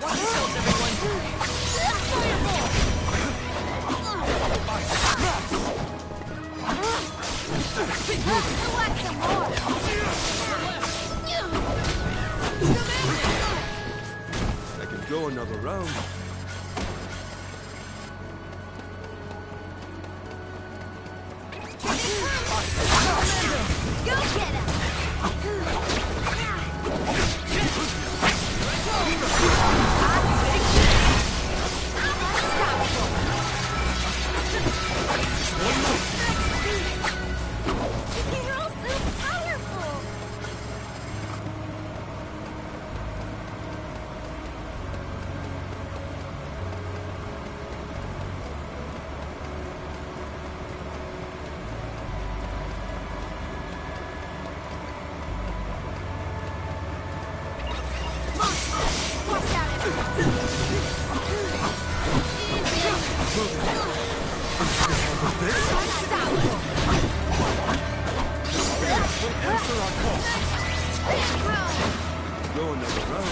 Watch yourselves, everyone! Fireball! Who wants some more? I can go another round. Go get him! You're all so powerful! Watch out, Go another round.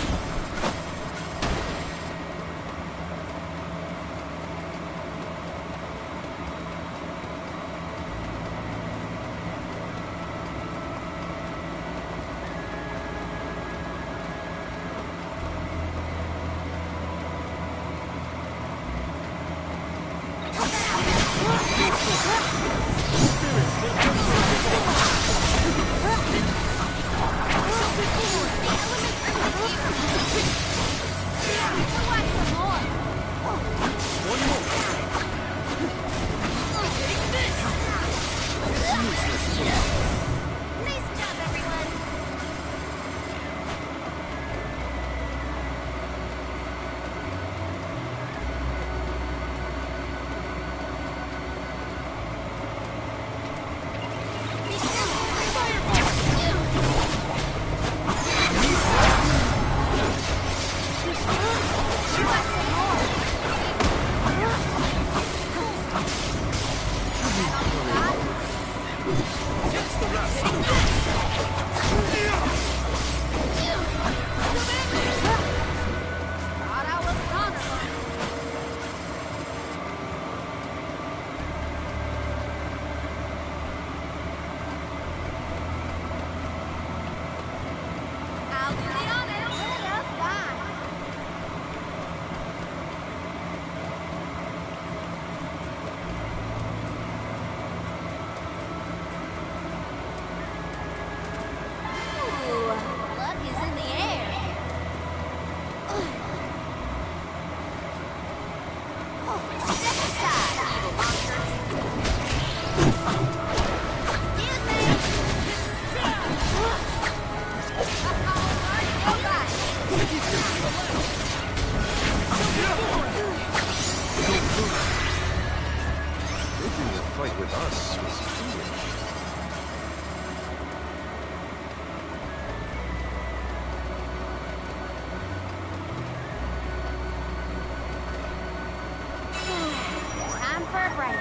Fight with us was foolish. Time for a break.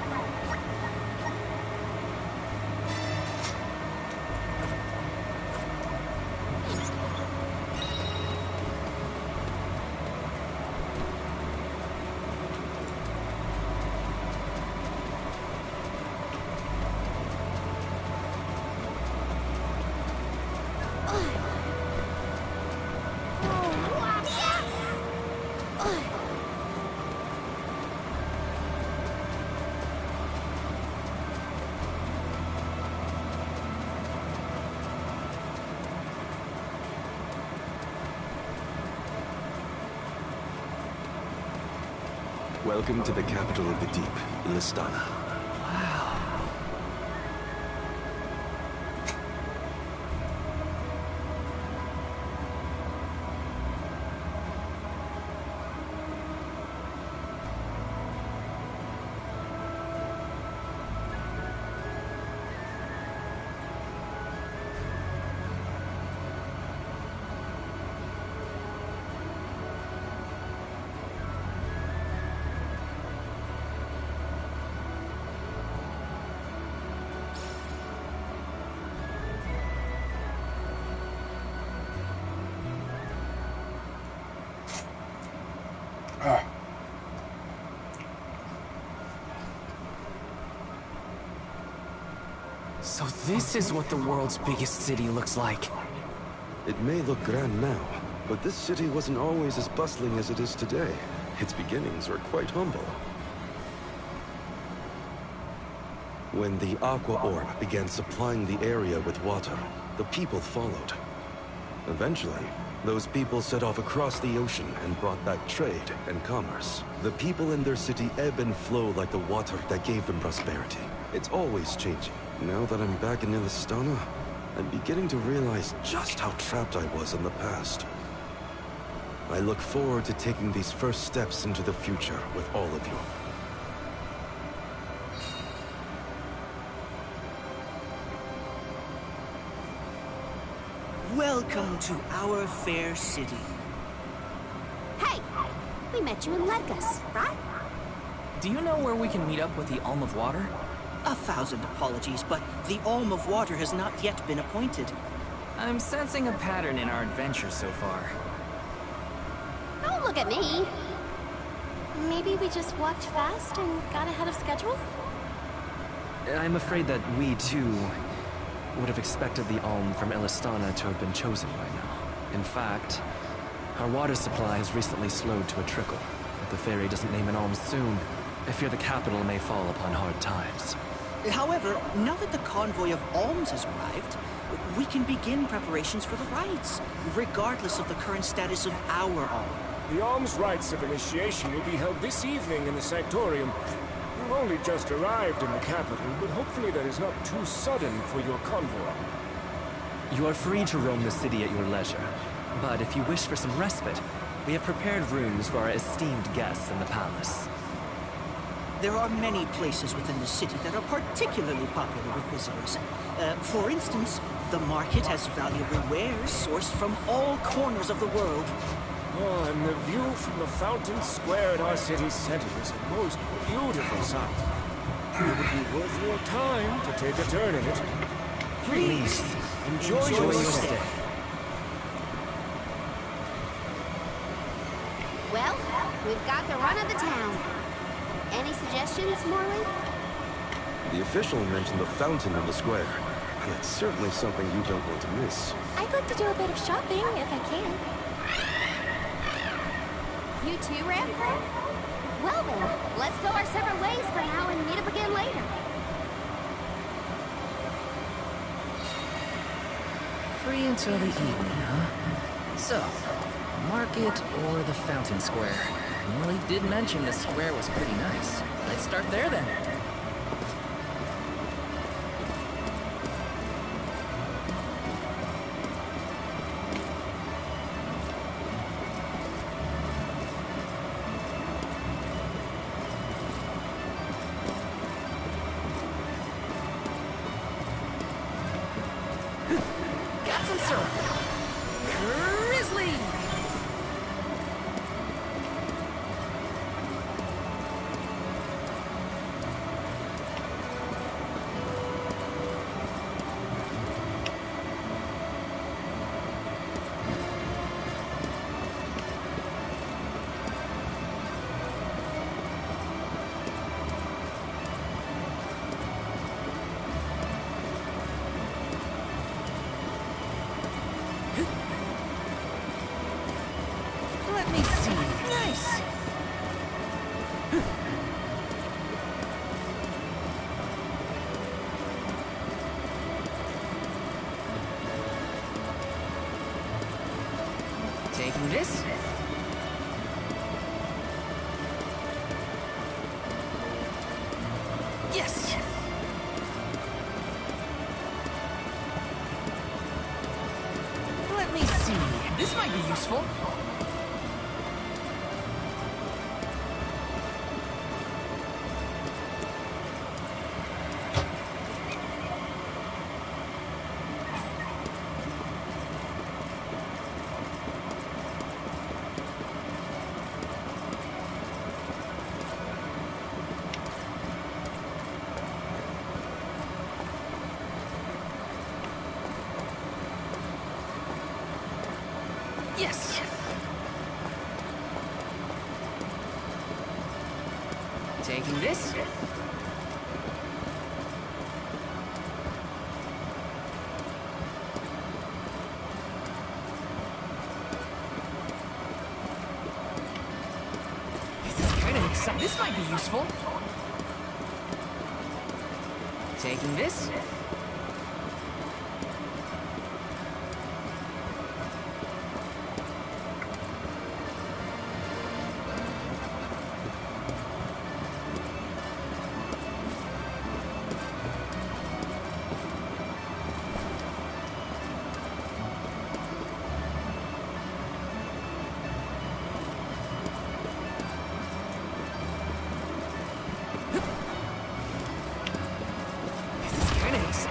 Welcome to the capital of the deep, Listana. So this is what the world's biggest city looks like. It may look grand now, but this city wasn't always as bustling as it is today. Its beginnings were quite humble. When the Aqua Orb began supplying the area with water, the people followed. Eventually, those people set off across the ocean and brought back trade and commerce. The people in their city ebb and flow like the water that gave them prosperity. It's always changing. Now that I'm back in Listana, I'm beginning to realize just how trapped I was in the past. I look forward to taking these first steps into the future with all of you. Welcome to our fair city. Hey, we met you in Ledgus, right? Do you know where we can meet up with the Alm of Water? 1,000 apologies, but the Alm of Water has not yet been appointed. I'm sensing a pattern in our adventure so far. Don't look at me. Maybe we just walked fast and got ahead of schedule? I'm afraid that we, too, would have expected the Alm from Listana to have been chosen by now. In fact, our water supply has recently slowed to a trickle. If the fairy doesn't name an Alm soon, I fear the capital may fall upon hard times. However, now that the convoy of alms has arrived, we can begin preparations for the rites, regardless of the current status of our alm. The alms rites of initiation will be held this evening in the Sanctorium. We've only just arrived in the capital, but hopefully that is not too sudden for your convoy. You are free to roam the city at your leisure, but if you wish for some respite, we have prepared rooms for our esteemed guests in the palace. There are many places within the city that are particularly popular with visitors. For instance, the market has valuable wares sourced from all corners of the world. Oh, and the view from the fountain square at our city center is a most beautiful sight. It would be worth your time to take a turn in it. Please, enjoy your stay. Well, we've got the run of the town. Any suggestions, Morley? The official mentioned the fountain in the square. It's certainly something you don't want to miss. I'd like to do a bit of shopping, if I can. You too, Rampart? Well then, let's go our separate ways for now and meet up again later. Free until the evening, huh? So, market or the fountain square? Morley did mention the square was pretty nice. Let's start there then. Got some syrup. Grizzly! Let me see. Nice! Taking this? Yes! Let me see. This might be useful. Yes! Taking this? This might be useful. Taking this.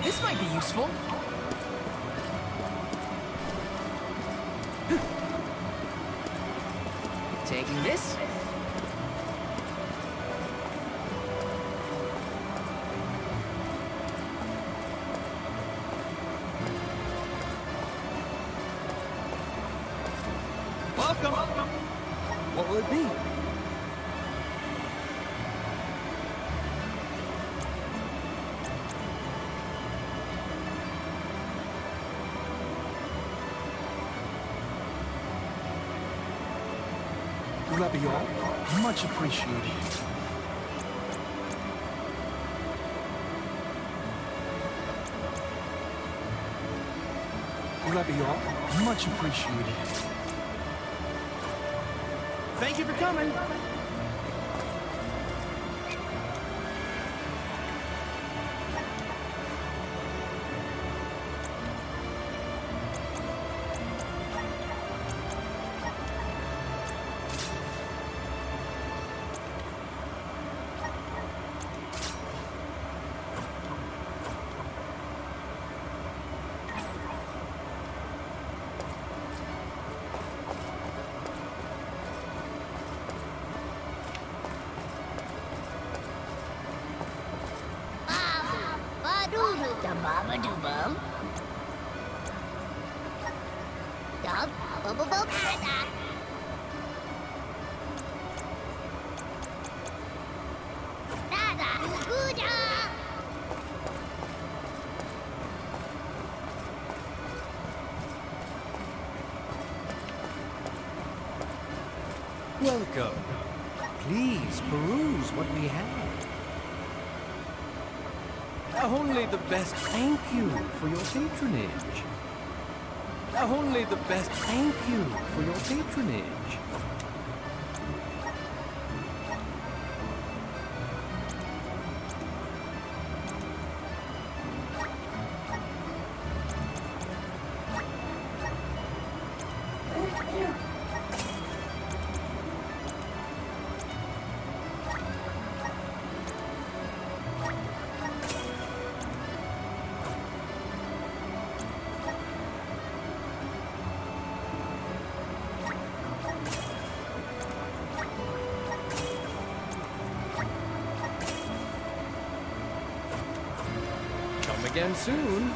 This might be useful. Taking this. Welcome. What will it be? Will that be all? Much appreciated. Will that be all? Much appreciated. Thank you for coming. Da baba do bum. Dub bubble bub da. Da da gooda. Welcome. Please peruse what we have. Only the best thank you for your patronage. Only the best thank you for your patronage. Come again soon.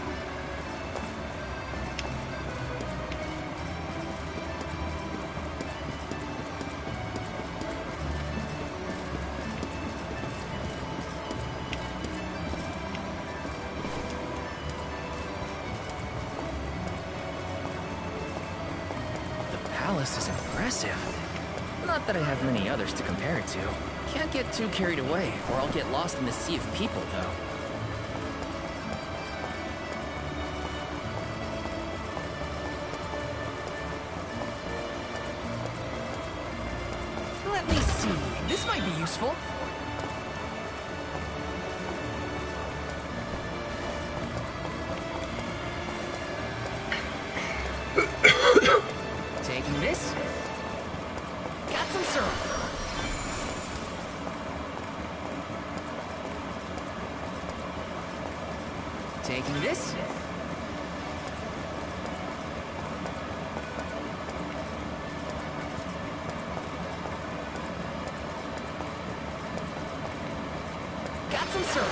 The palace is impressive. Not that I have many others to compare it to. Can't get too carried away, or I'll get lost in the sea of people, though. Let me see. This might be useful. Taking this. Got some syrup. Taking this. Got some syrup.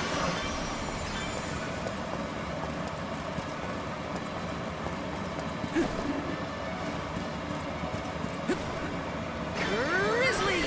Grizzly.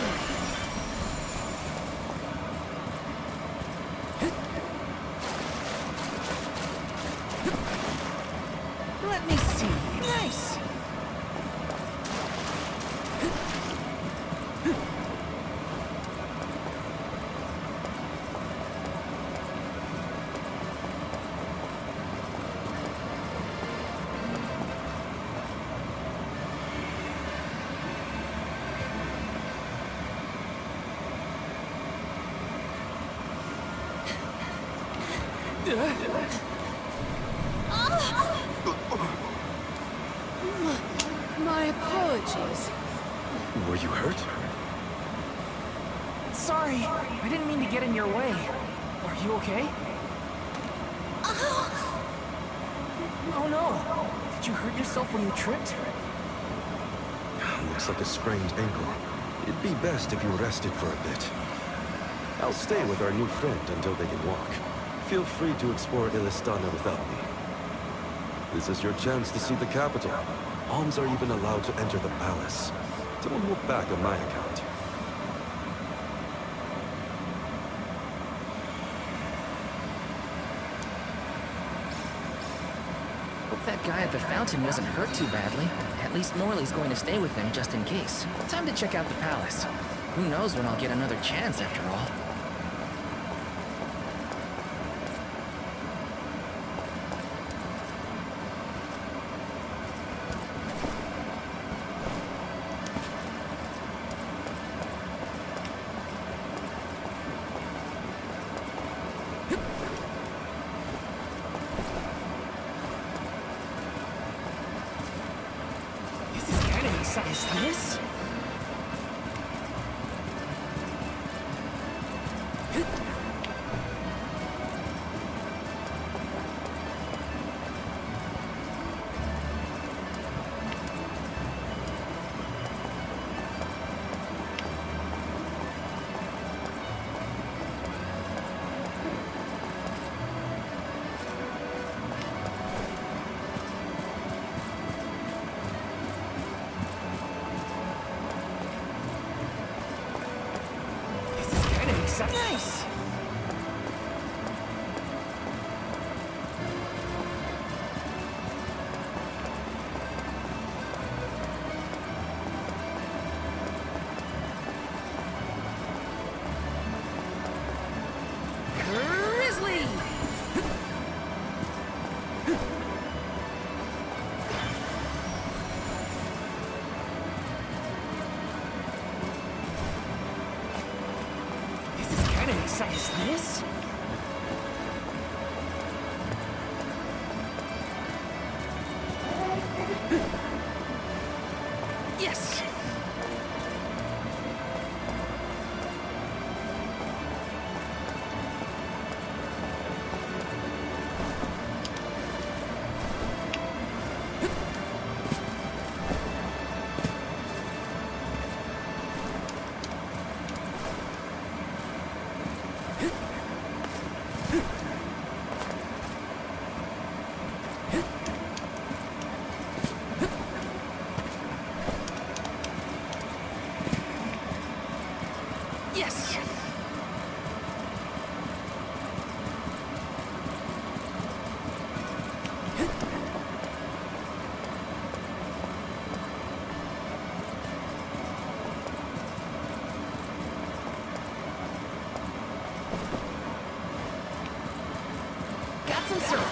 My apologies. Were you hurt? Sorry, I didn't mean to get in your way. Are you okay? Oh no! Did you hurt yourself when you tripped? Looks like a sprained ankle. It'd be best if you rested for a bit. I'll stay with our new friend until they can walk. Feel free to explore Illistana without me. This is your chance to see the capital. Alms are even allowed to enter the palace. Don't look back on my account. Hope that guy at the fountain wasn't hurt too badly. At least Morley's going to stay with him just in case. Time to check out the palace. Who knows when I'll get another chance after all. Is this? Nice! Grizzly! Is this? Yes! Yes! Got some syrup.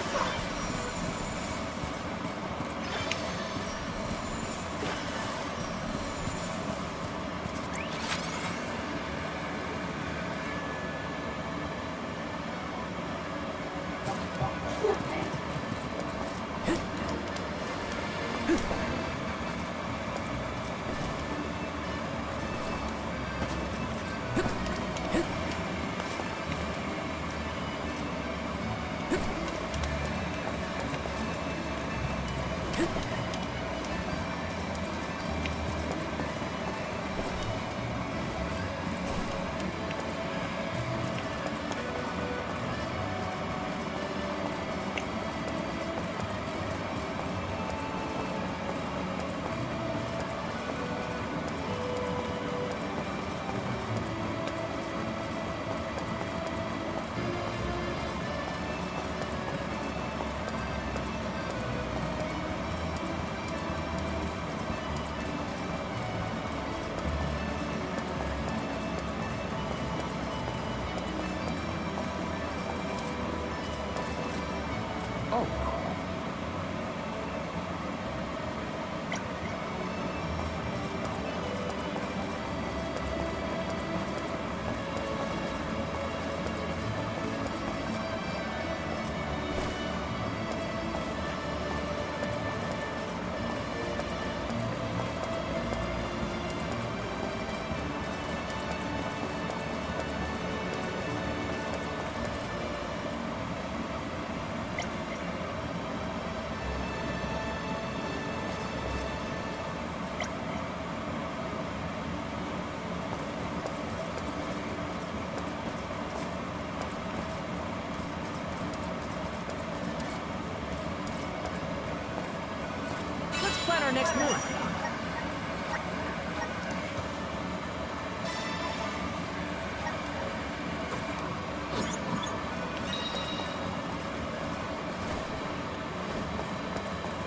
our next move?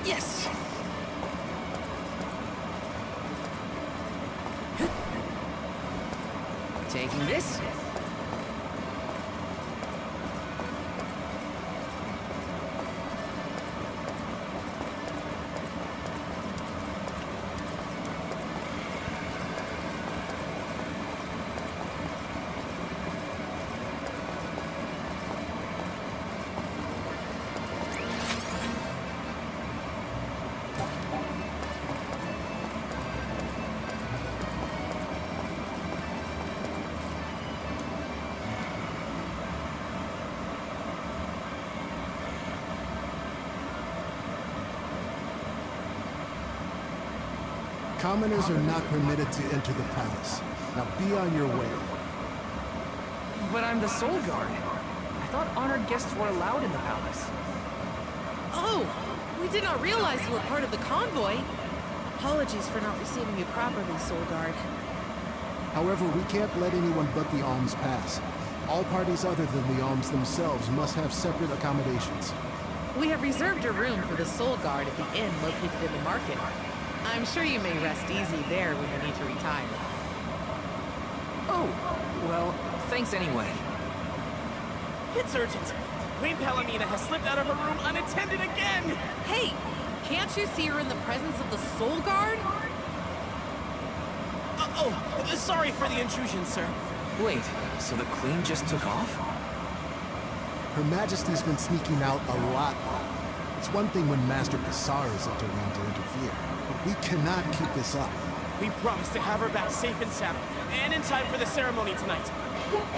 Yes! Taking this. Commoners are not permitted to enter the palace. Now be on your way. But I'm the Soul Guard. I thought honored guests were allowed in the palace. Oh, we did not realize you were part of the convoy. Apologies for not receiving you properly, Soul Guard. However, we can't let anyone but the alms pass. All parties other than the alms themselves must have separate accommodations. We have reserved a room for the Soul Guard at the inn located in the market. I'm sure you may rest easy there when you need to retire. Oh, well, thanks anyway. It's urgent. Queen Palomina has slipped out of her room unattended again! Hey, can't you see her in the presence of the Soul Guard? Sorry for the intrusion, sir. Wait, so the Queen just took off? Her Majesty's been sneaking out a lot. It's one thing when Master Kassar is intervening to interfere, but we cannot keep this up. We promise to have her back safe and sound, and in time for the ceremony tonight.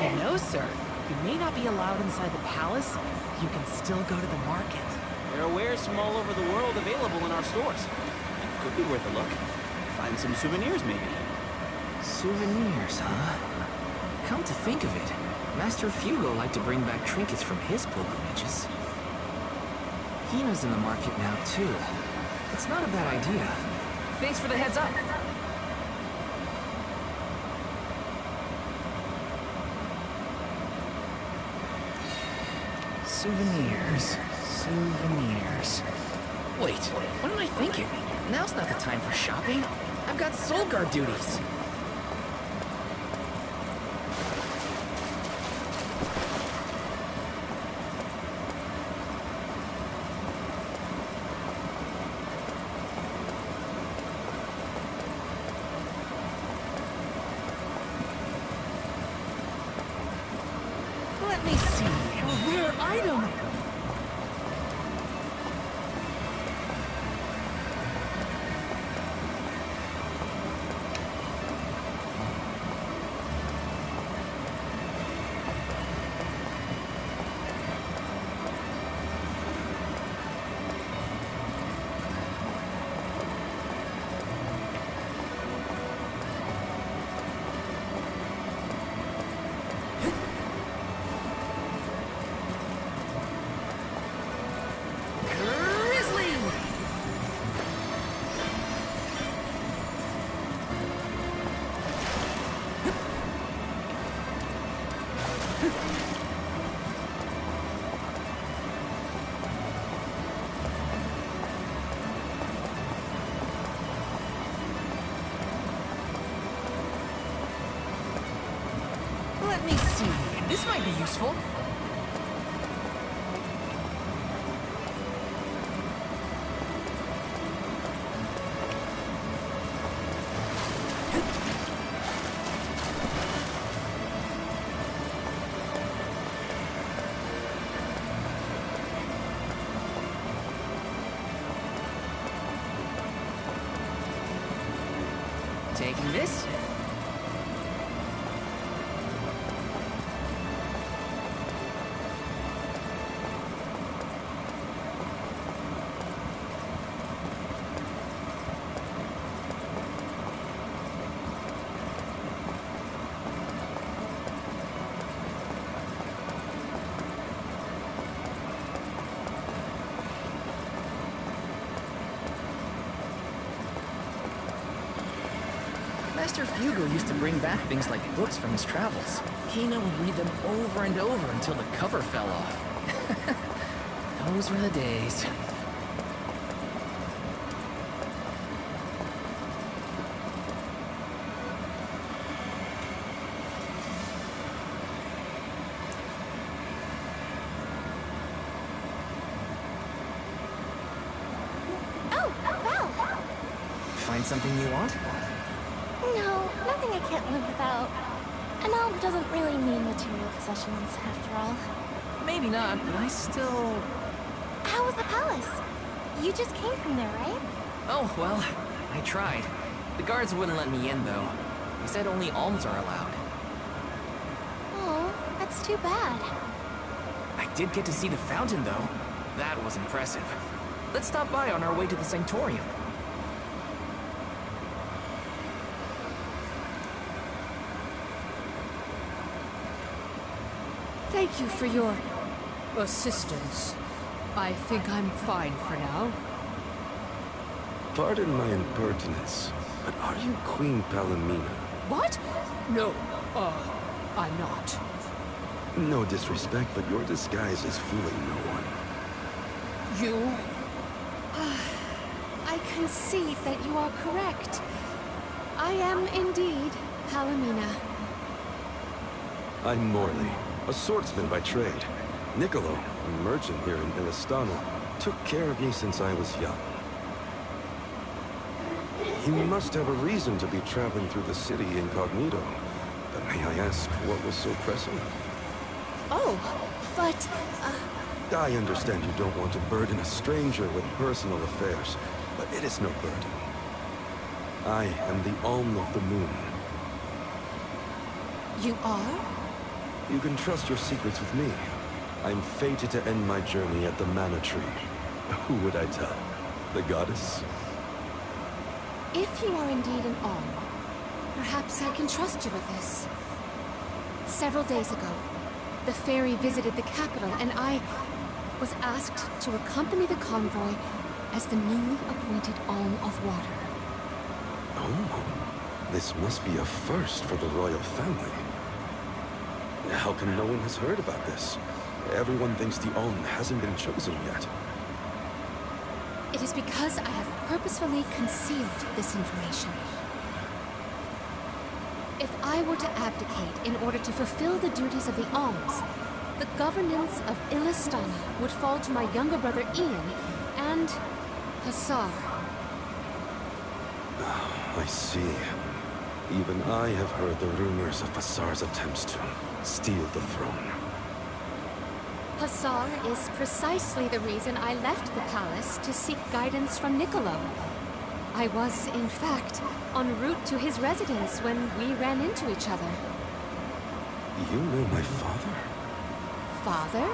You know, sir, you may not be allowed inside the palace. You can still go to the market. There are wares from all over the world available in our stores. It could be worth a look. Find some souvenirs, maybe. Souvenirs, huh? Come to think of it, Master Fugo liked to bring back trinkets from his pilgrimages. Hina's in the market now, too. It's not a bad idea. Thanks for the heads up. Souvenirs. Souvenirs. Wait, what am I thinking? Now's not the time for shopping. I've got Soul Guard duties. Let me see. A rare item. Let me see. This might be useful. Taking this. Master Fugo used to bring back things like books from his travels. Hina would read them over and over until the cover fell off. Those were the days. Oh, Val! Find something you want? No, nothing I can't live without. An alm doesn't really mean material possessions, after all. Maybe not, but I still... How was the palace? You just came from there, right? Oh, well, I tried. The guards wouldn't let me in, though. They said only alms are allowed. Oh, that's too bad. I did get to see the fountain, though. That was impressive. Let's stop by on our way to the Sanctorium. Thank you for your assistance. I think I'm fine for now. Pardon my impertinence, but are you Queen Palomina? What? No, I'm not. No disrespect, but your disguise is fooling no one. You? I concede that you are correct. I am indeed Palomina. I'm Morley, a swordsman by trade. Niccolo, a merchant here in Illistana, took care of me since I was young. He must have a reason to be traveling through the city incognito. But may I ask what was so pressing? Oh, but, I understand you don't want to burden a stranger with personal affairs, but it is no burden. I am the Alm of the Moon. You are? You can trust your secrets with me. I'm fated to end my journey at the Mana Tree. Who would I tell? The goddess? If you are indeed an Alm, perhaps I can trust you with this. Several days ago, the fairy visited the capital, and I was asked to accompany the convoy as the newly appointed Alm of Water. Oh, this must be a first for the royal family. How come no one has heard about this? Everyone thinks the Alm hasn't been chosen yet. It is because I have purposefully concealed this information. If I were to abdicate in order to fulfill the duties of the Alms, the governance of Illistana would fall to my younger brother Ian and Passar. I see. Even I have heard the rumors of Passar's attempts to steal the throne. Passar is precisely the reason I left the palace to seek guidance from Niccolo. I was, in fact, en route to his residence when we ran into each other. You know my father? Father?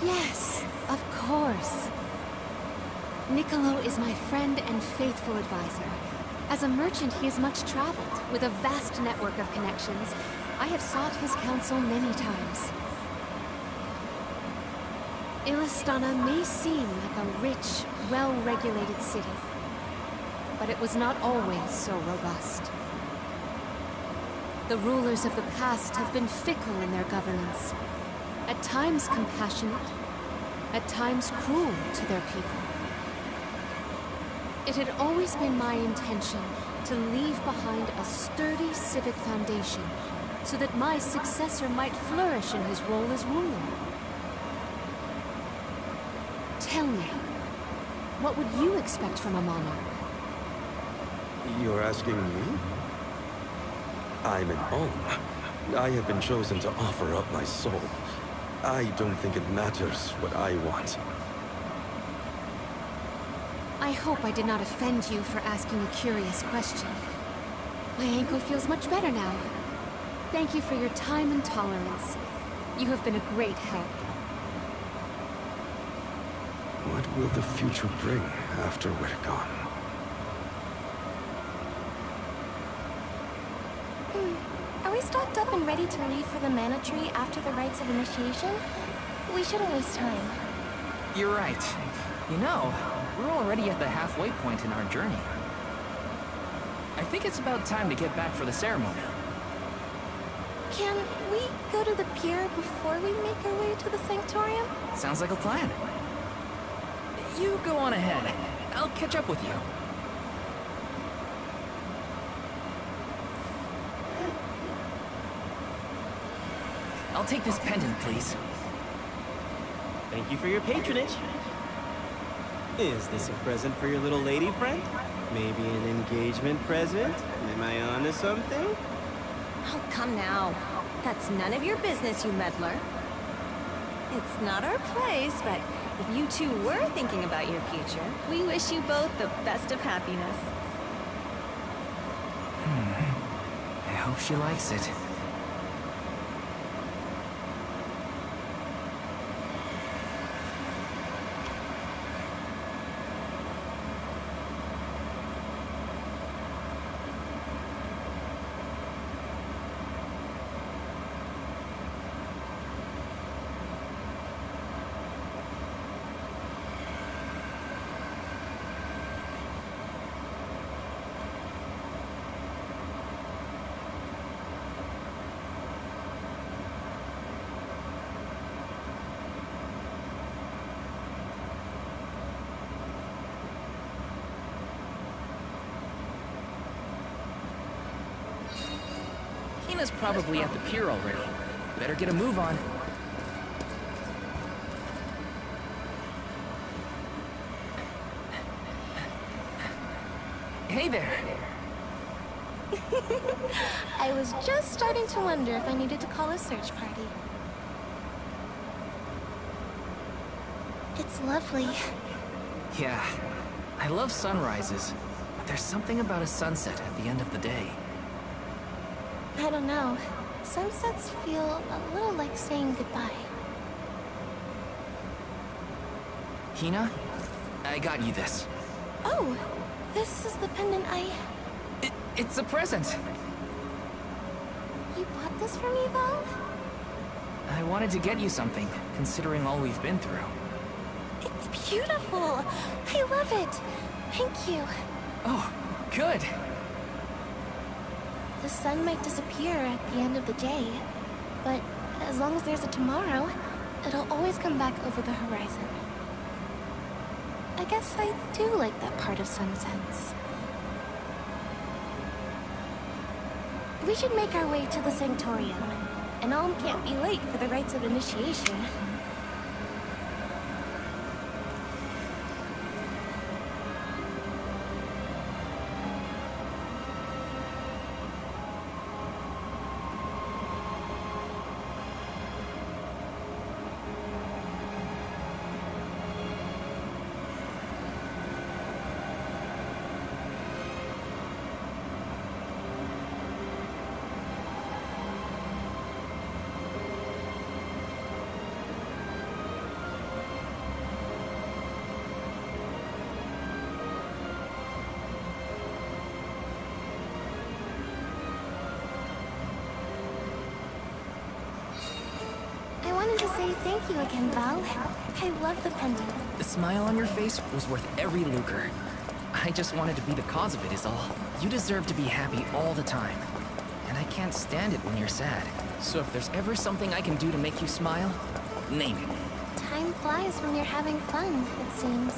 Yes, of course. Niccolo is my friend and faithful advisor. As a merchant, he is much traveled, with a vast network of connections. I have sought his counsel many times. Illistana may seem like a rich, well-regulated city, but it was not always so robust. The rulers of the past have been fickle in their governance, at times compassionate, at times cruel to their people. It had always been my intention to leave behind a sturdy civic foundation so that my successor might flourish in his role as ruler. Tell me, what would you expect from a monarch? You're asking me? I'm an Alm. I have been chosen to offer up my soul. I don't think it matters what I want. I hope I did not offend you for asking a curious question. My ankle feels much better now. Thank you for your time and tolerance. You have been a great help. What will the future bring after we're gone? Are we stocked up and ready to leave for the Mana Tree after the rites of initiation? We shouldn't waste time. You're right. You know, we're already at the halfway point in our journey. I think it's about time to get back for the ceremony. Can we go to the pier before we make our way to the sanctorium? Sounds like a plan. You go on ahead. I'll catch up with you. I'll take this pendant, please. Thank you for your patronage. Is this a present for your little lady friend? Maybe an engagement present? Am I onto something? Oh, come now. That's none of your business, you meddler. It's not our place, but if you two were thinking about your future, we wish you both the best of happiness. I hope she likes it. Hina's probably at the pier already. Better get a move on. Hey there. I was just starting to wonder if I needed to call a search party. It's lovely. Yeah, I love sunrises, but there's something about a sunset at the end of the day. I don't know. Sunsets feel a little like saying goodbye. Hina, I got you this. Oh, this is the pendant It's a present. You bought this for me, Val? I wanted to get you something, considering all we've been through. It's beautiful. I love it. Thank you. Oh, good. The sun might disappear at the end of the day, but as long as there's a tomorrow, it'll always come back over the horizon. I guess I do like that part of sunsets. We should make our way to the sanctorium, and Alm can't be late for the rites of initiation. Say thank you again, Val. I love the pendant. The smile on your face was worth every lucre. I just wanted to be the cause of it is all. You deserve to be happy all the time. And I can't stand it when you're sad. So if there's ever something I can do to make you smile, name it. Time flies when you're having fun, it seems.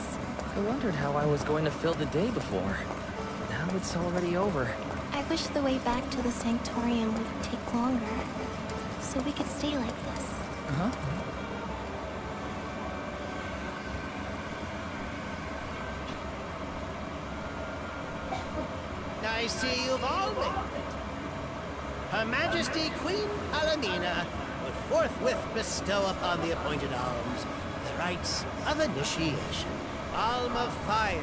I wondered how I was going to fill the day before. Now it's already over. I wish the way back to the sanctorium would take longer, so we could stay like this. Uh-huh. I see you've all made it. Her Majesty Queen Alamina will forthwith bestow upon the appointed alms the rites of initiation. Alm of Fire,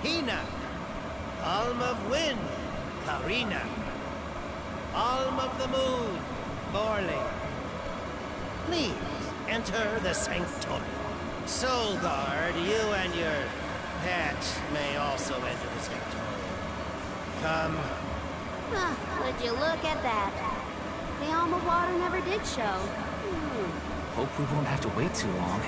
Hina. Alm of Wind, Karina. Alm of the Moon, Morley. Please enter the sanctorium. Soul Guard, you and your pet may also enter the sanctorium. Come. Would you look at that? The Alm of Water never did show. Hope we won't have to wait too long.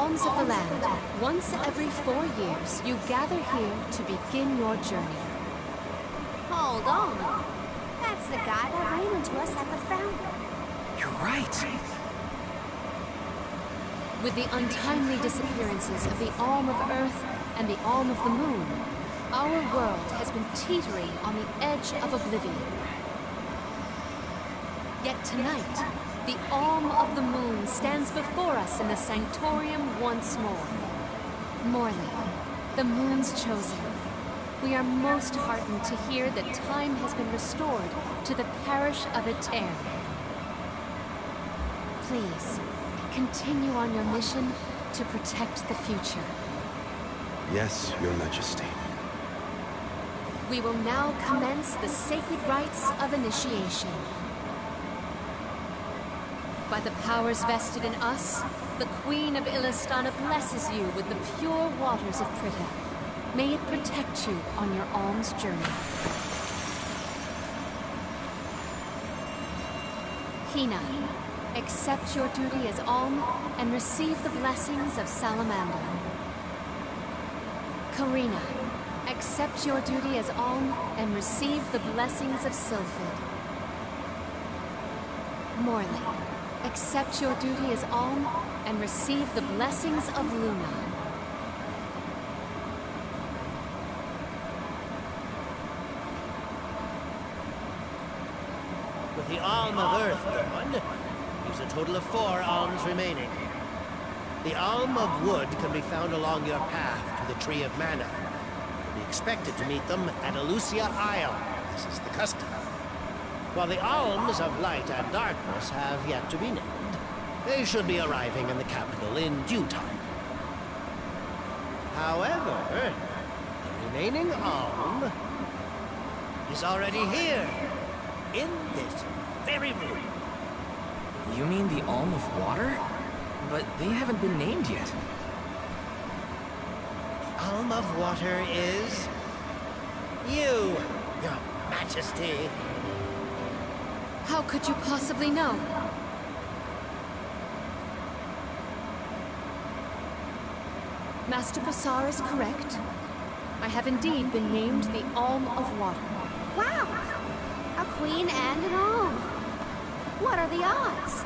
alms of the land, once every 4 years, you gather here to begin your journey. Hold on. That's the guy that ran into us at the fountain. You're right. With the untimely disappearances of the Alm of Earth and the Alm of the Moon, our world has been teetering on the edge of oblivion. Yet tonight, the Alm of the Moon stands before us in the Sanctorium once more. Morley, the Moon's chosen, we are most heartened to hear that time has been restored to the parish of Eter. Please, continue on your mission to protect the future. Yes, Your Majesty. We will now commence the sacred rites of initiation. By the powers vested in us, the Queen of Illistana blesses you with the pure waters of Prita. May it protect you on your alms journey. Hina, accept your duty as alm and receive the blessings of Salamander. Karina, accept your duty as alm and receive the blessings of Sylphid. Morley, accept your duty as alm and receive the blessings of Luna. With the Alm of Earth gone, leaves a total of 4 alms remaining. The Alm of Wood can be found along your path to the Tree of Mana. You'll be expected to meet them at Elusia Isle. This is the custom. While the Alms of Light and Darkness have yet to be named, they should be arriving in the capital in due time. However, the remaining Alm is already here, in this very room. You mean the Alm of Water? But they haven't been named yet. Alm of Water is you, Your Majesty. How could you possibly know? Master Passar is correct. I have indeed been named the Alm of Water. Wow! A queen and an alm. What are the odds?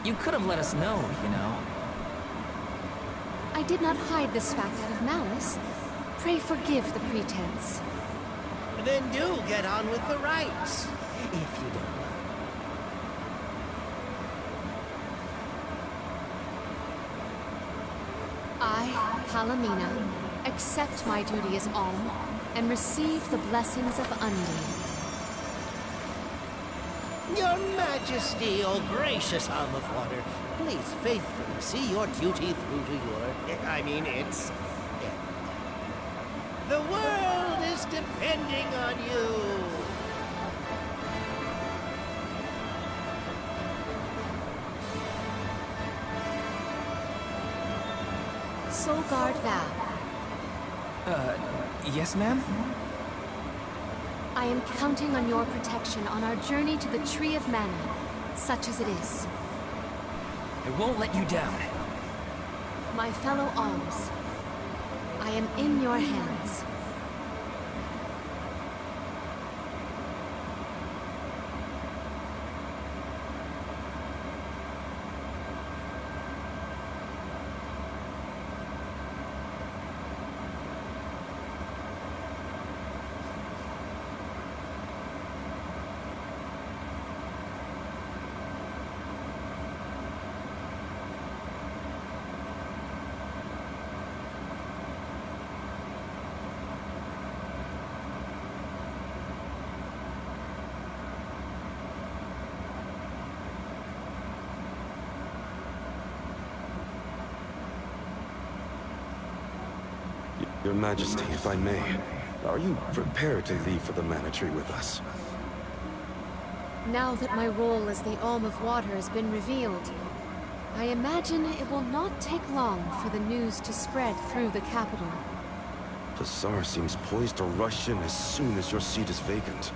You could have let us know, you know. I did not hide this fact out of malice. Pray forgive the pretense. Then do get on with the rites, if you don't mind. I, Palomina, accept my duty as alm and receive the blessings of Undine. Your Majesty, O gracious Alm of Water, please faithfully see your duty through to its end. The world is depending on you. Soul Guard vow. Yes, ma'am? I am counting on your protection on our journey to the Tree of Mana, such as it is. I won't let you down. My fellow alms, I am in your hands. Your Majesty, if I may, are you prepared to leave for the Mana Tree with us? Now that my role as the Alm of Water has been revealed, I imagine it will not take long for the news to spread through the capital. Passar seems poised to rush in as soon as your seat is vacant.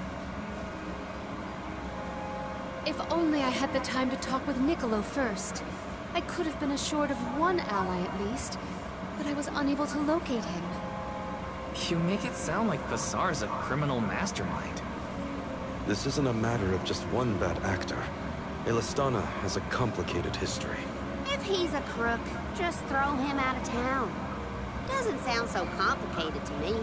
If only I had the time to talk with Niccolo first. I could have been assured of one ally at least, but I was unable to locate him. You make it sound like Passar's a criminal mastermind. This isn't a matter of just one bad actor. Elistana has a complicated history. If he's a crook, just throw him out of town. Doesn't sound so complicated to me.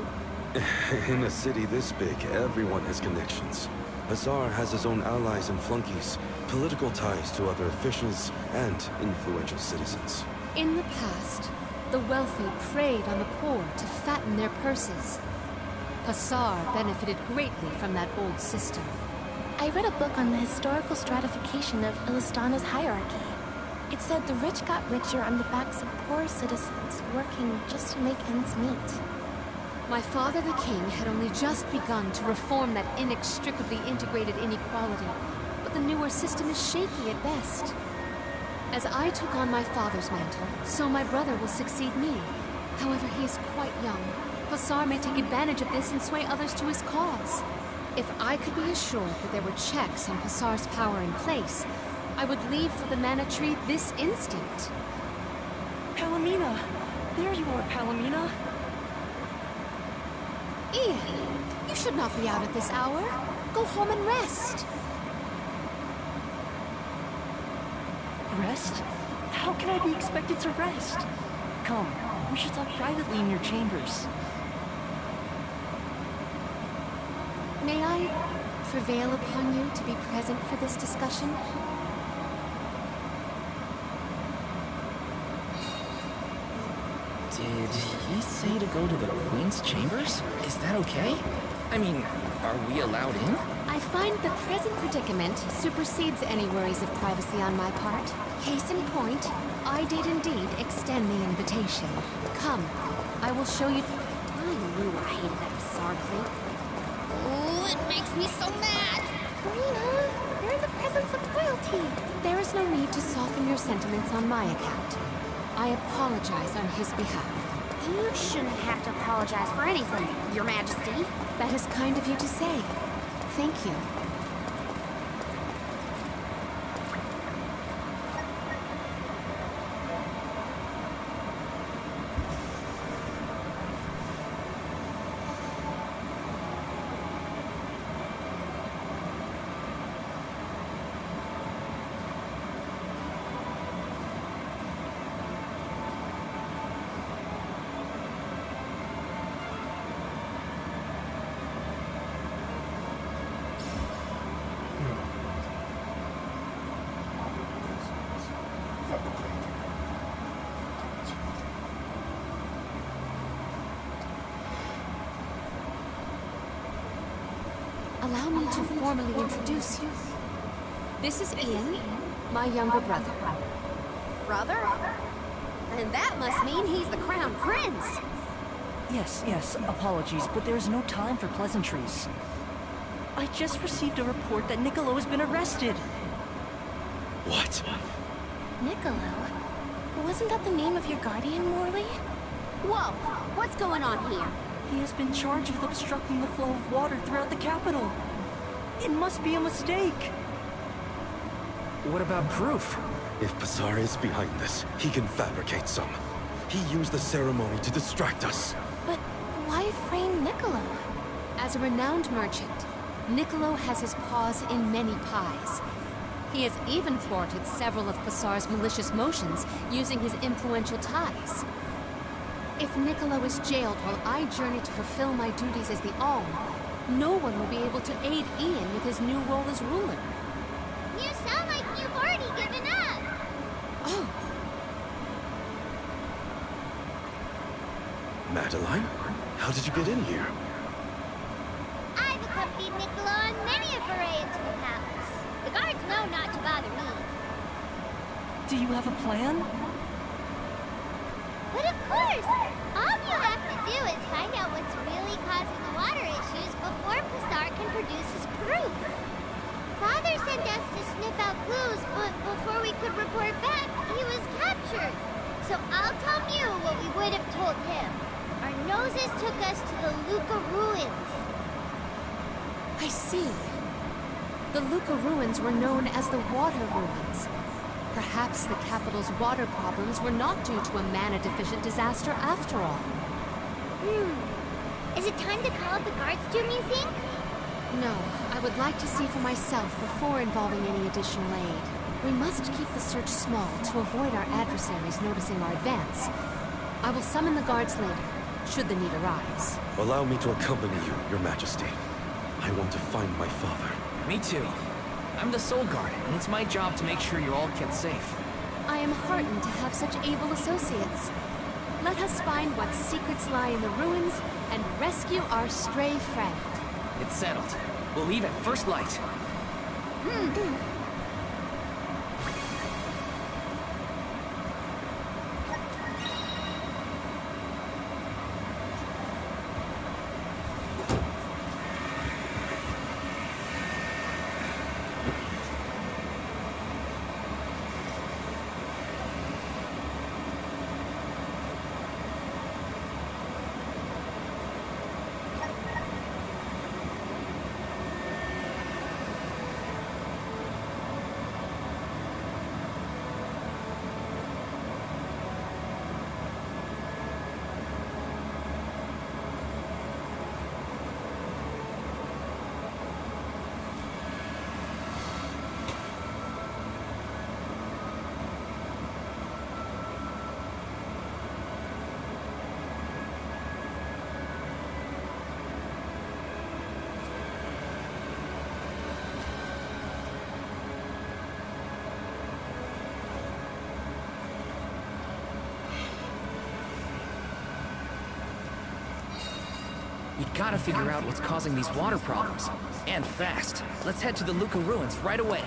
In a city this big, everyone has connections. Passar has his own allies and flunkies, political ties to other officials, and influential citizens. In the past, the wealthy preyed on the poor to fatten their purses. Passar benefited greatly from that old system. I read a book on the historical stratification of Elistana's hierarchy. It said the rich got richer on the backs of poor citizens working just to make ends meet. My father the king had only just begun to reform that inextricably integrated inequality, but the newer system is shaky at best. As I took on my father's mantle, so my brother will succeed me. However, he is quite young. Passar may take advantage of this and sway others to his cause. If I could be assured that there were checks on Passar's power in place, I would leave for the Mana Tree this instant. Palomina! There you are, Palomina! Ian, you should not be out at this hour. Go home and rest. Rest? How can I be expected to rest? Come, we should talk privately in your chambers. May I prevail upon you to be present for this discussion? Did he say to go to the Queen's chambers? Is that okay? I mean, are we allowed in? I find the present predicament supersedes any worries of privacy on my part. Case in point, I did indeed extend the invitation. Come, I will show you... I knew I hated that Passar clique. Oh, it makes me so mad! Karina, you're in the presence of royalty. There is no need to soften your sentiments on my account. I apologize on his behalf. You shouldn't have to apologize for anything, Your Majesty. That is kind of you to say. Thank you. Allow me to formally introduce you. This is Ian, my younger brother. Brother? And that must mean he's the Crown Prince. Yes, apologies, but there's no time for pleasantries. I just received a report that Niccolo has been arrested. What? Niccolo? Wasn't that the name of your guardian, Morley? Whoa, what's going on here? He has been charged with obstructing the flow of water throughout the capital. It must be a mistake. What about proof? If Passar is behind this, he can fabricate some. He used the ceremony to distract us. But why frame Niccolo? As a renowned merchant, Niccolo has his paws in many pies. He has even thwarted several of Passar's malicious motions using his influential ties. If Niccolo is jailed while I journey to fulfill my duties as the Alm, no one will be able to aid Ian with his new role as ruler. You sound like you've already given up. Oh. Madeline? How did you get in here? I've accompanied Niccolo on many a foray into the palace. The guards know not to bother me. Do you have a plan? But of course! All you have to do is find out what's really causing the water issues before Passar can produce his proof. Father sent us to sniff out clues, but before we could report back, he was captured. So I'll tell you what we would have told him. Our noses took us to the Luca ruins. I see. The Luca ruins were known as the Water Ruins. Perhaps the capital's water problems were not due to a mana-deficient disaster after all. Is it time to call up the guards, Doom, you think? No, I would like to see for myself before involving any additional aid. We must keep the search small to avoid our adversaries noticing our advance. I will summon the guards later, should the need arise. Allow me to accompany you, Your Majesty. I want to find my father. Me too. I'm the Soul Guard, and it's my job to make sure you're all kept safe. I am heartened to have such able associates. Let us find what secrets lie in the ruins and rescue our stray friend. It's settled. We'll leave at first light. We gotta figure out what's causing these water problems. And fast. Let's head to the Luca ruins right away.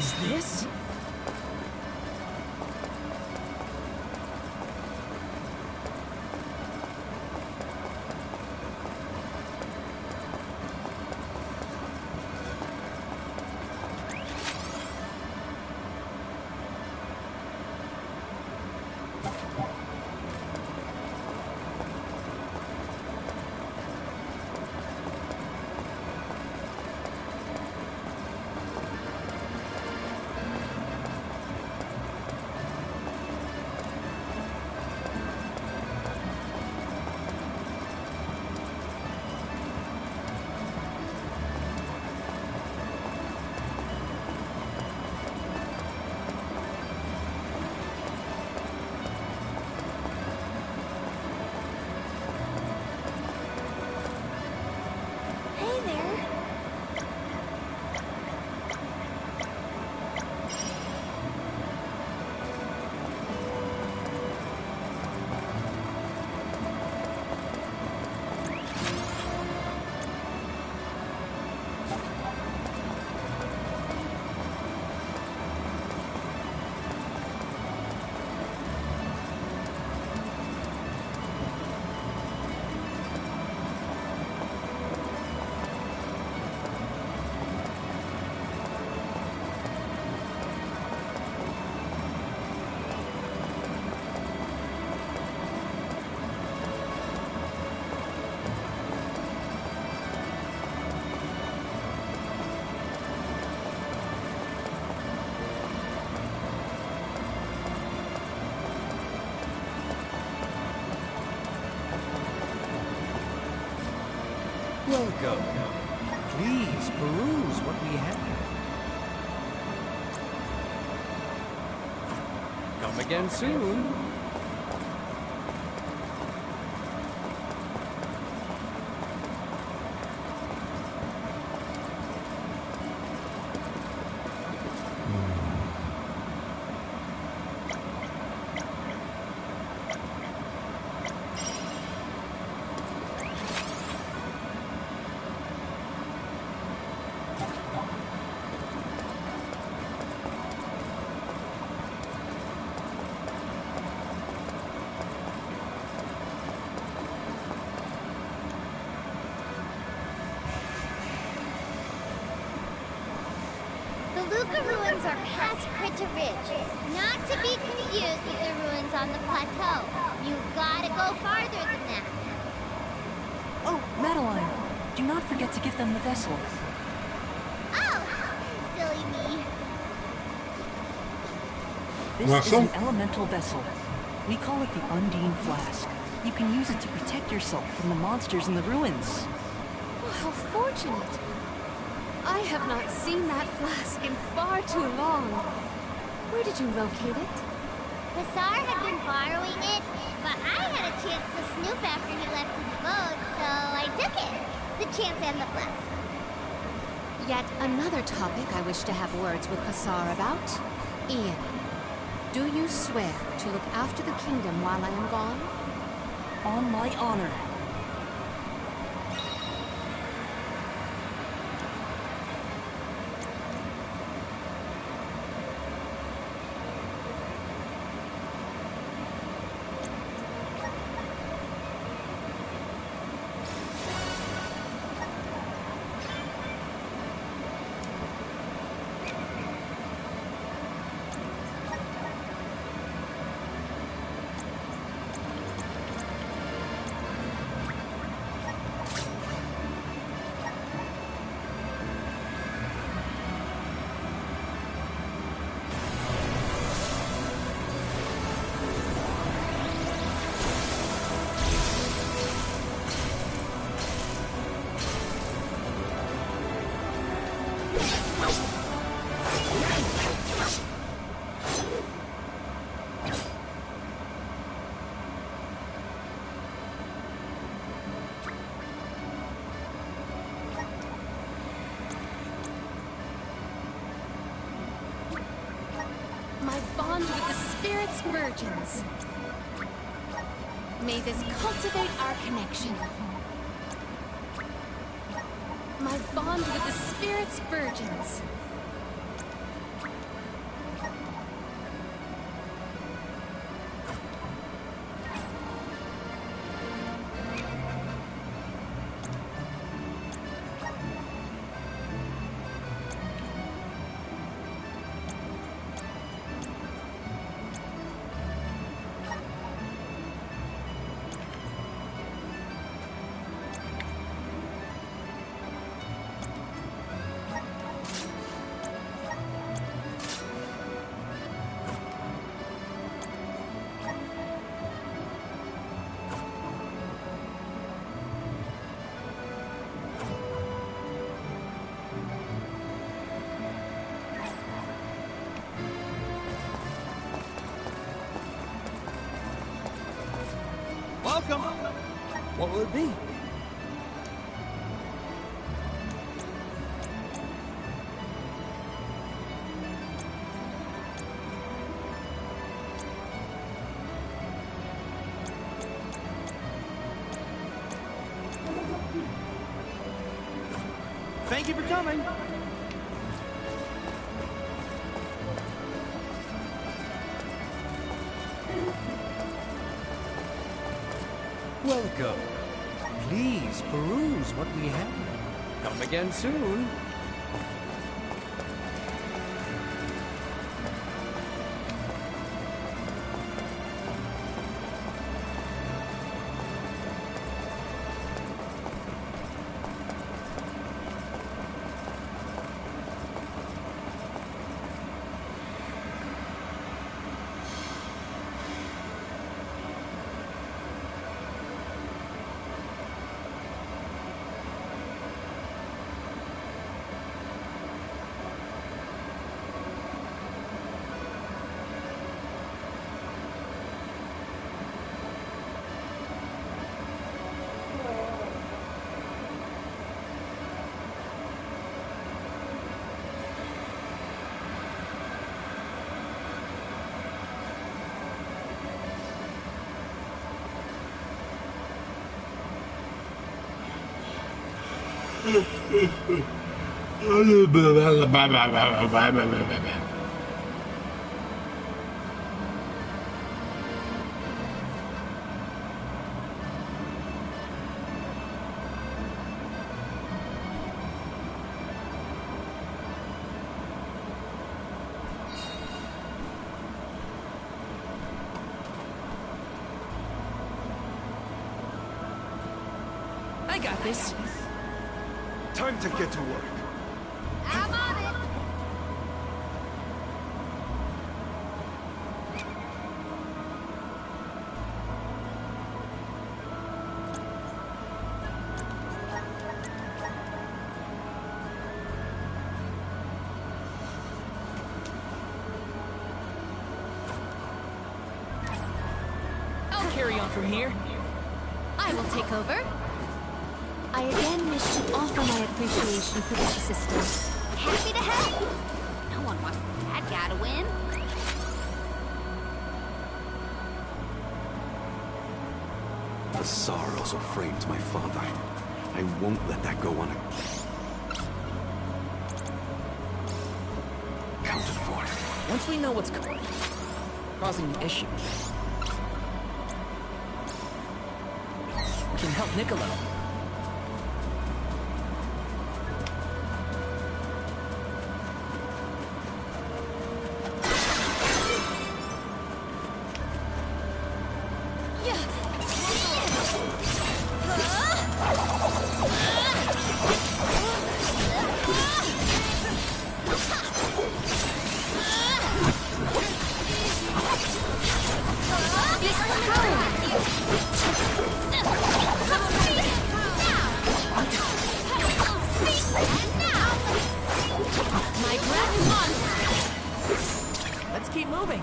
is this? Welcome. Please peruse what we have. Come again soon. Luca ruins are past Krita Ridge, not to be confused with the ruins on the plateau. You gotta go farther than that. Oh, Madeline, do not forget to give them the vessel. Oh, silly me. This is an elemental vessel. We call it the Undine Flask. You can use it to protect yourself from the monsters in the ruins. Oh, how fortunate. I have not seen that flask in far too long. Where did you locate it? Passar had been borrowing it, but I had a chance to snoop after he left his boat, so I took it. The chance and the flask. Yet another topic I wish to have words with Passar about. Ian, do you swear to look after the kingdom while I am gone? On my honor. My bond with the spirits merges. May this cultivate our connection. My bond with the spirits burgeons. What will it be? Thank you for coming. Welcome. Please peruse what we have. Come again soon. I got this. Time to get to work. I'm on it. I'll carry on from here. I will take over. I again wish to offer my appreciation for this assistance. Happy to help. No one wants that guy to win. The Tsar also framed my father. I won't let that go unaccounted for. Once we know what's causing the issue, we can help Niccolo. Let's keep moving.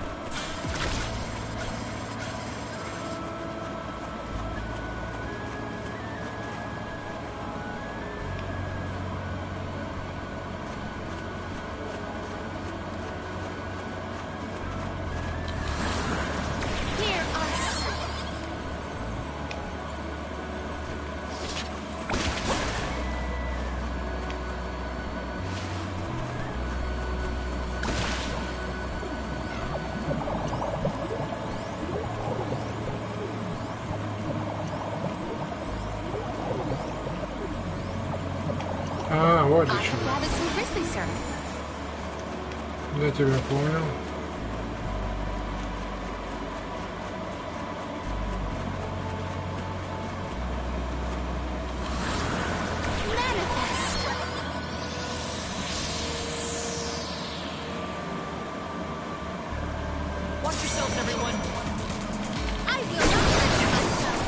А, вот I еще. have gathered some grizzly, sir. Я тебя понял. Watch yourselves, everyone. I will not hurt myself.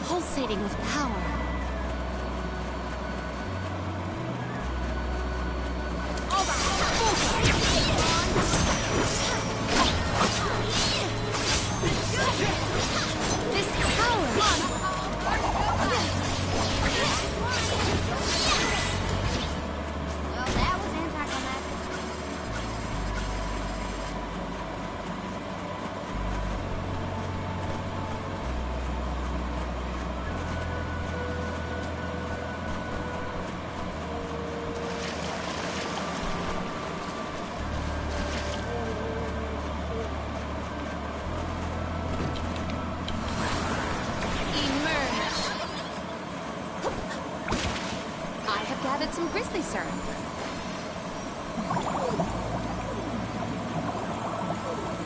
Pulsating with power. This power. Well, that was anticlimactic. Some grizzly syrup.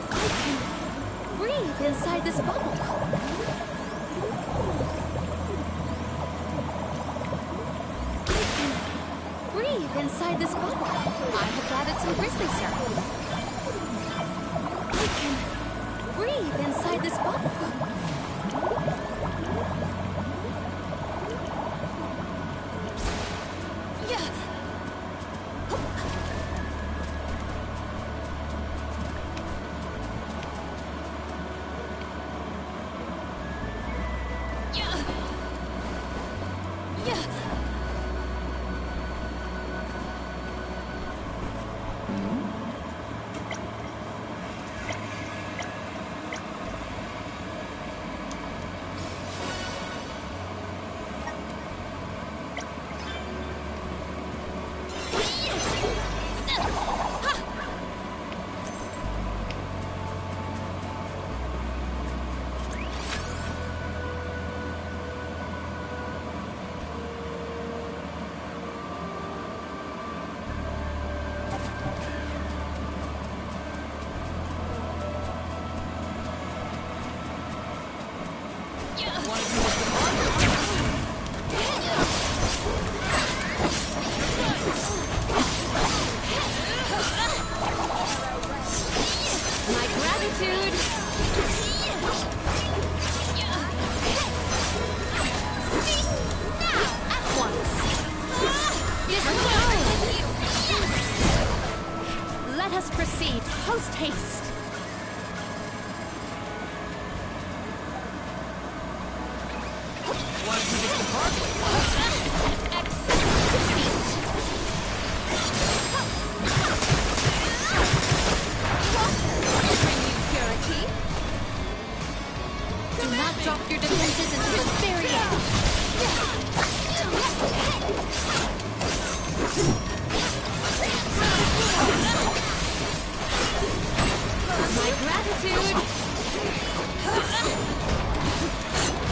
I can breathe inside this bubble. I can breathe inside this bubble. I have gathered some grizzly syrup. I can breathe inside this bubble. Let us proceed post-haste. Why don't you just depart with us? Purity. Do not drop your defenses until the very end. My gratitude.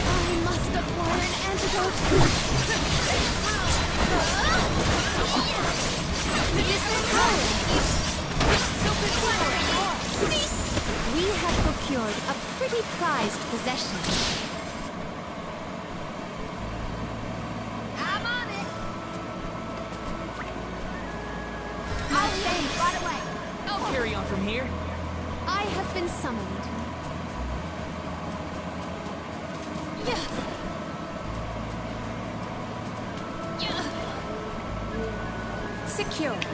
I must acquire an antidote. This power. We have procured a pretty prized possession. from here? I have been summoned. Secured.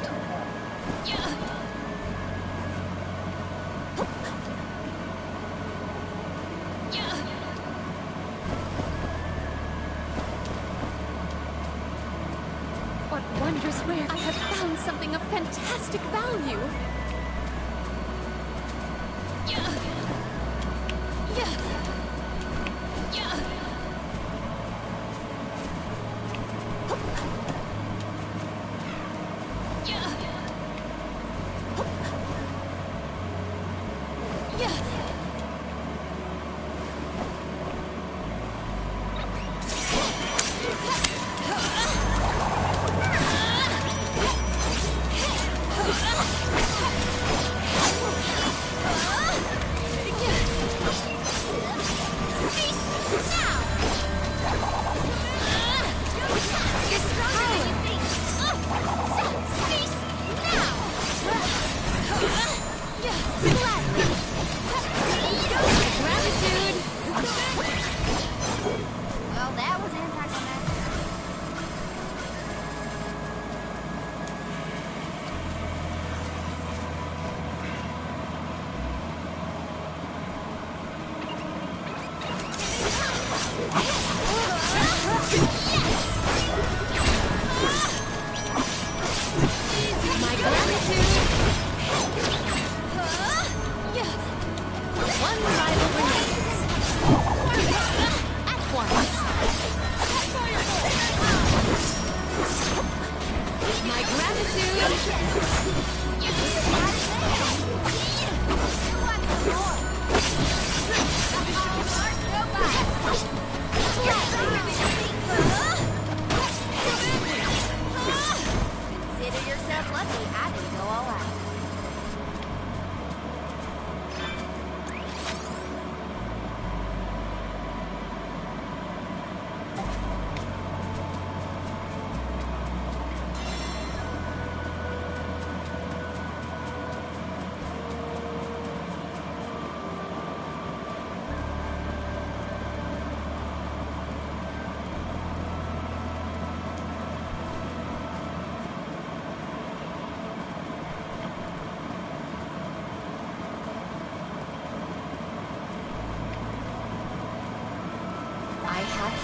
What wondrous rare! I have found something of fantastic value.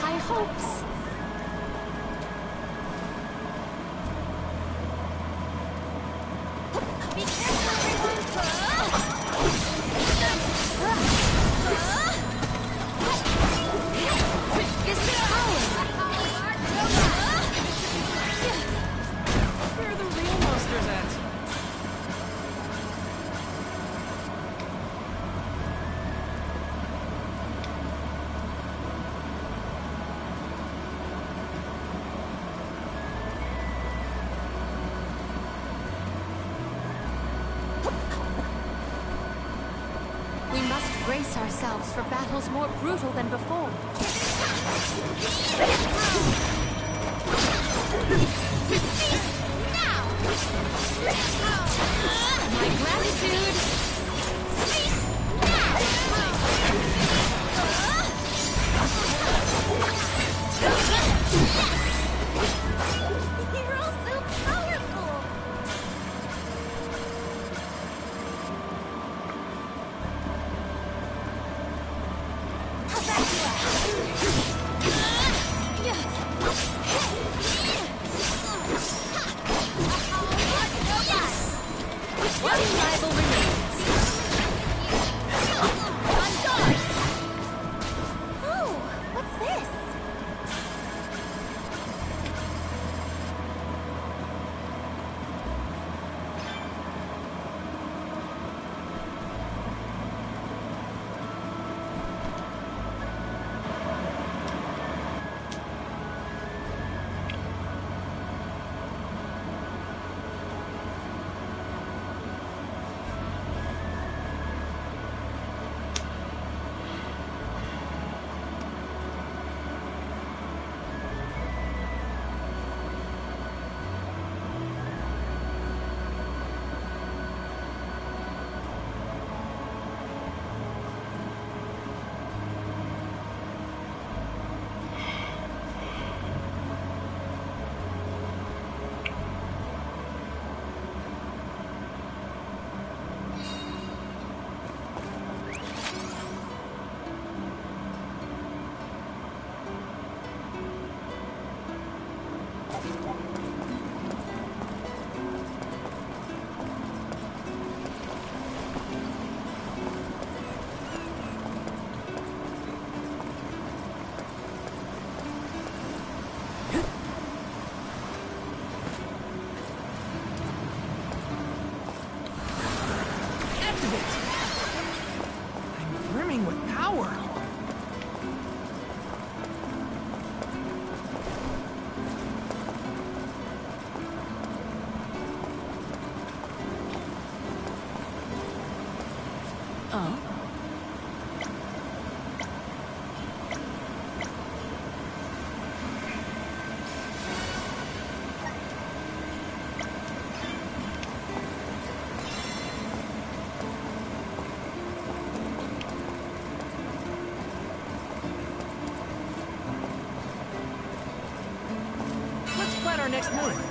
High hopes. Be careful, this is Where are the real monsters at? Brace ourselves for battles more brutal than before. My gratitude! You're all so powerful! One rival remains. On guard! Oh, what's this? activate! I'm brimming with power! Oh? Let's plan our next move.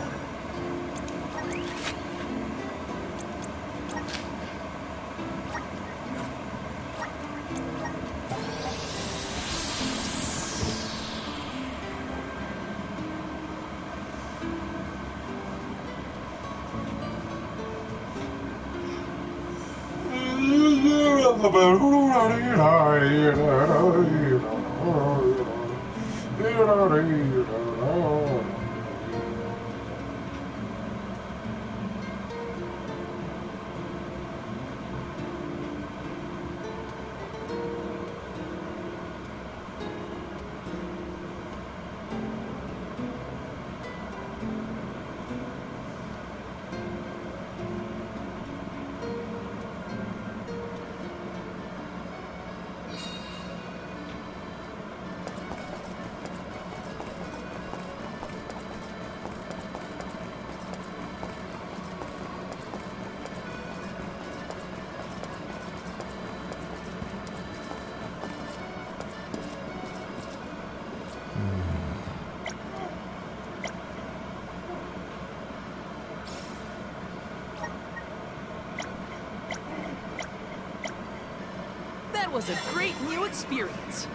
That was a great new experience.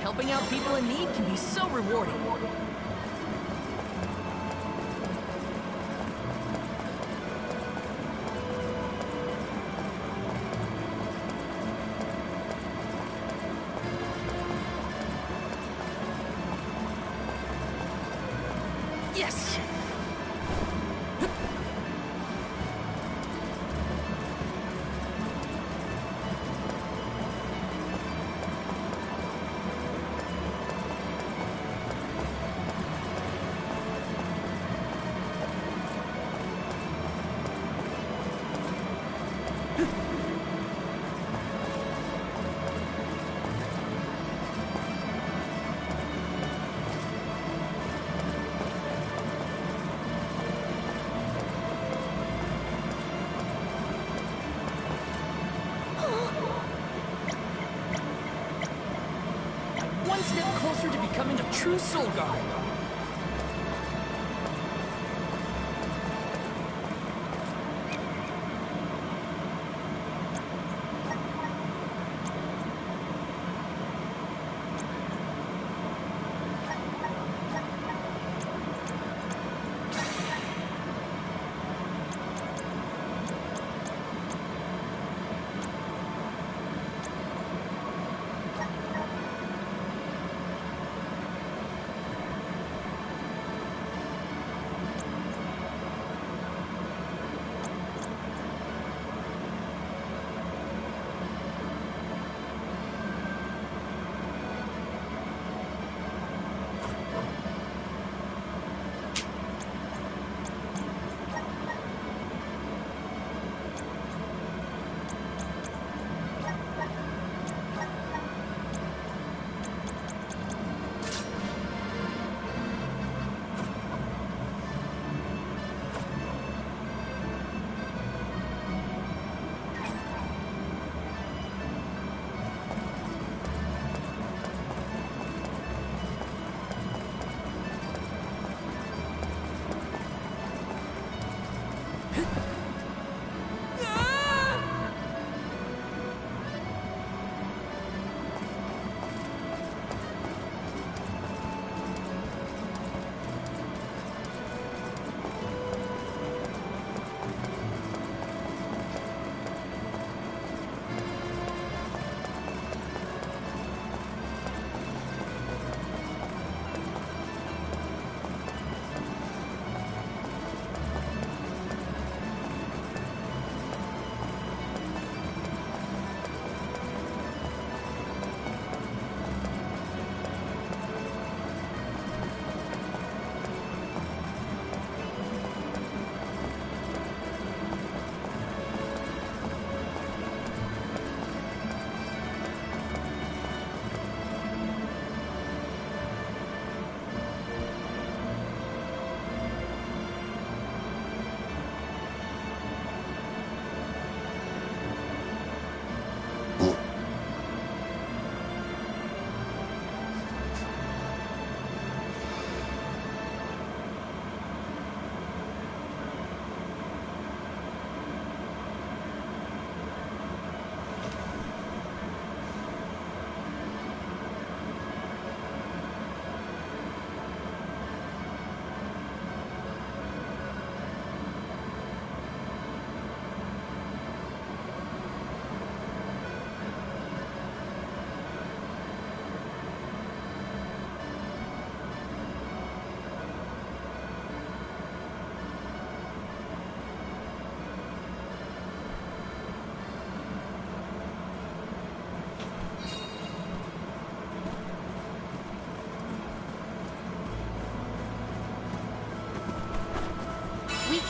Helping out people in need can be so rewarding. Yes! One step closer to becoming a true soul guard.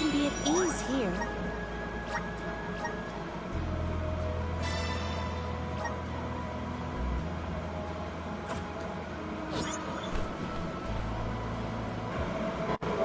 can be at ease here.